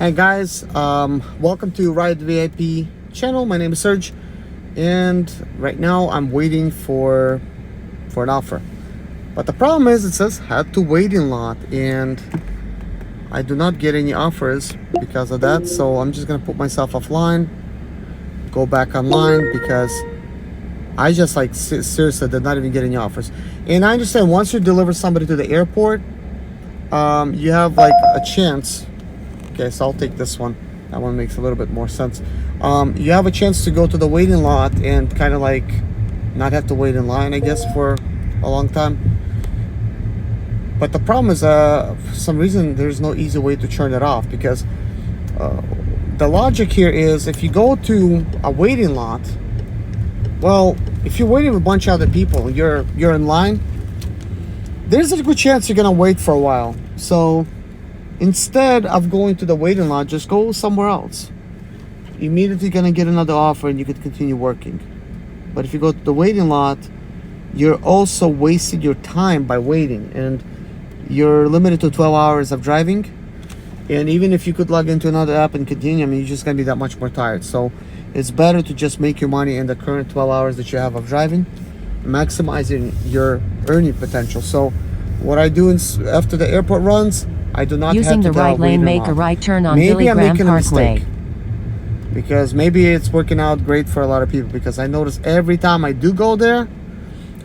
Hey guys, welcome to Ride VIP channel. My name is Serge, and right now I'm waiting for an offer. But the problem is, it says had to wait in lot, and I do not get any offers because of that. So I'm just gonna put myself offline, go back online, because I just seriously did not even get any offers. And I understand once you deliver somebody to the airport, you have like a chance. Okay, so I'll take this one. That one makes a little bit more sense. You have a chance to go to the waiting lot and kind of like not have to wait in line, I guess, for a long time. But the problem is, for some reason, there's no easy way to turn it off, because the logic here is, if you go to a waiting lot, well, if you're waiting with a bunch of other people, you're in line, there's a good chance you're gonna wait for a while. So instead of going to the waiting lot, just go somewhere else. You're immediately gonna get another offer and you could continue working. But if you go to the waiting lot, you're also wasting your time by waiting, and you're limited to 12 hours of driving. And even if you could log into another app and continue, I mean, you're just gonna be that much more tired. So it's better to just make your money in the current 12 hours that you have of driving, maximizing your earning potential. So what I do after the airport runs, I do not using have to the right lane, make a right turn on Billy Graham Parkway. Because maybe it's working out great for a lot of people, because I notice every time I do go there,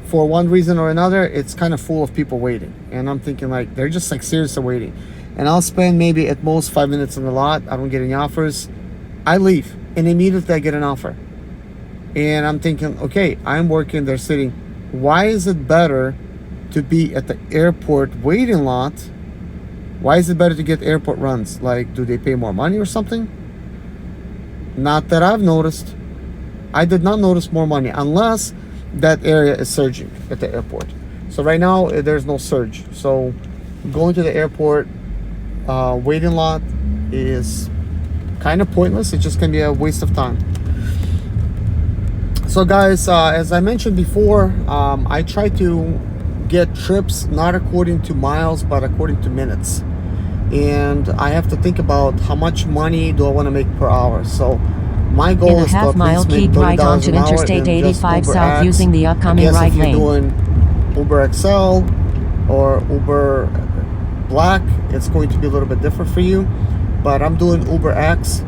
for one reason or another, it's kind of full of people waiting. And I'm thinking, like, they're just like seriously waiting. And I'll spend maybe at most 5 minutes in the lot. I don't get any offers. I leave and immediately I get an offer. And I'm thinking, okay, I'm working, they're sitting. Why is it better to be at the airport waiting lot? Why is it better to get airport runs? Like, do they pay more money or something? Not that I've noticed. I did not notice more money, unless that area is surging at the airport. So right now there's no surge. So going to the airport waiting lot is kind of pointless. It just can be a waste of time. So guys, as I mentioned before, I try to get trips not according to miles but according to minutes, and I have to think about how much money do I want to make per hour. So my goal is to at least make $30 right onto an hour. Interstate 85 South X. using the upcoming right if you're lane. doing Uber XL or Uber Black, it's going to be a little bit different for you. But I'm doing Uber X,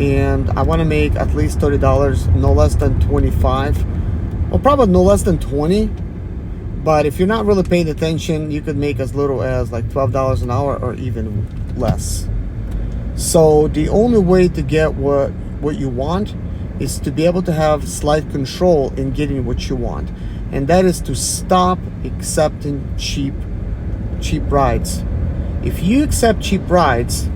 and I want to make at least $30, no less than 25. Well, probably no less than 20. But if you're not really paying attention, you could make as little as like $12 an hour or even less. So the only way to get what you want is to be able to have slight control in getting what you want. And that is to stop accepting cheap rides. If you accept cheap rides,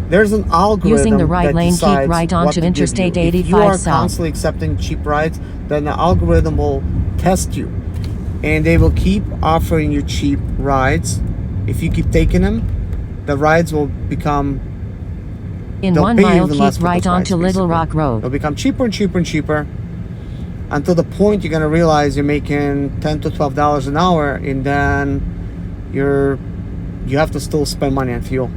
there's an algorithm using the right that lane, decides keep right what onto to give Interstate you. 85 If you are South. constantly accepting cheap rides, then the algorithm will test you, and they will keep offering you cheap rides. If you keep taking them, the rides will become, in they'll 1 pay you mile, even less keep for right those rides, onto Little basically. Rock Road. They'll become cheaper and cheaper and cheaper, until the point you're going to realize you're making $10 to $12 an hour, and then you have to still spend money on fuel.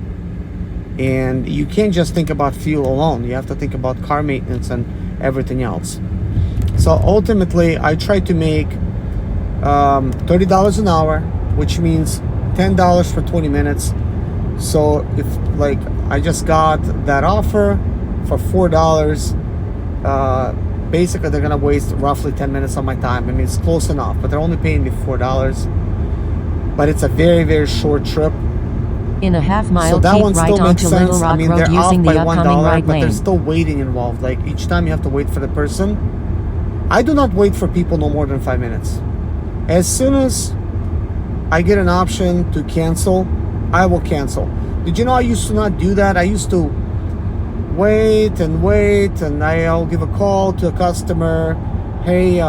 And you can't just think about fuel alone. You have to think about car maintenance and everything else. So ultimately, I try to make $30 an hour, which means $10 for 20 minutes. So if, like, I just got that offer for $4, basically they're gonna waste roughly 10 minutes of my time. I mean, it's close enough, but they're only paying me $4. But it's a very, very short trip. In a half mile, So that keep one right still makes onto sense. Little Rock I mean, Road they're using off the by upcoming $1, right but lane. there's still waiting involved. Like, each time you have to wait for the person. I do not wait for people no more than 5 minutes. As soon as I get an option to cancel, I will cancel. Did you know I used to not do that? I used to wait, and I'll give a call to a customer. Hey,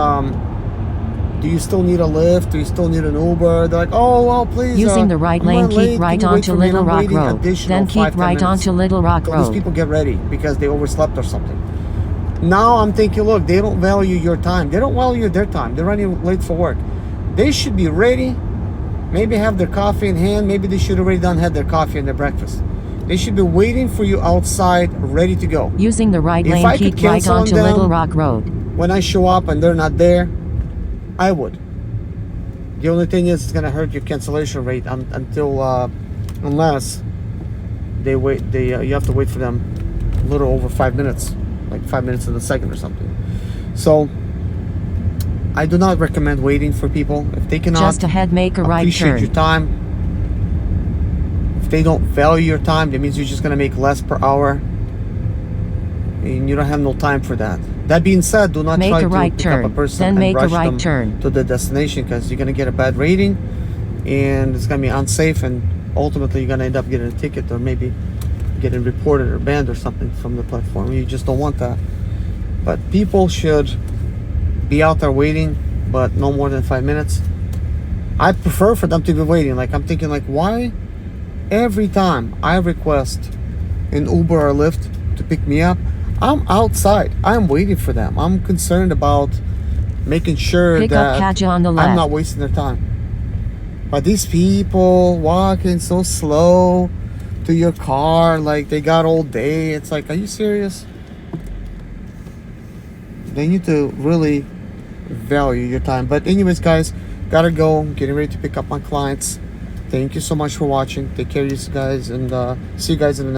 do you still need a Lyft? Do you still need an Uber? They're like, oh, well, please. Using the right I'm lane, late. keep right Can you wait onto for me? And Little I'm Rock waiting Road. additional Then keep 5-10 right minutes. onto Little Rock So these Road. people get ready because they overslept or something. Now I'm thinking, look, they don't value your time. They don't value their time. They're running late for work. They should be ready, maybe have their coffee in hand. Maybe they should already had their coffee and their breakfast. They should be waiting for you outside, ready to go. Using the right If lane, I could keep right cancel on onto them- Little Rock Road. When I show up and they're not there, I would. The only thing is, it's gonna hurt your cancellation rate until unless they wait. You have to wait for them a little over 5 minutes, like 5 minutes in a second or something. So I do not recommend waiting for people if they cannot Just ahead, make a right appreciate turn. your time. If they don't value your time, that means you're just gonna make less per hour, and you don't have no time for that. That being said, do not Make try a to right pick turn, up a person then and make a rush right them turn. to the destination, because you're gonna get a bad rating, and it's gonna be unsafe, and ultimately you're gonna end up getting a ticket or maybe getting reported or banned or something from the platform. You just don't want that. But people should be out there waiting, but no more than 5 minutes. I prefer for them to be waiting. Like, I'm thinking, like, why every time I request an Uber or Lyft to pick me up, I'm outside, I'm waiting for them. I'm concerned about making sure Pick that up Kaja on the I'm left. not wasting their time. But these people walking so slow to your car, like they got all day. It's like, are you serious? They need to really value your time. But anyways, guys, gotta go. I'm getting ready to pick up my clients. Thank you so much for watching. Take care of you guys, and see you guys in the next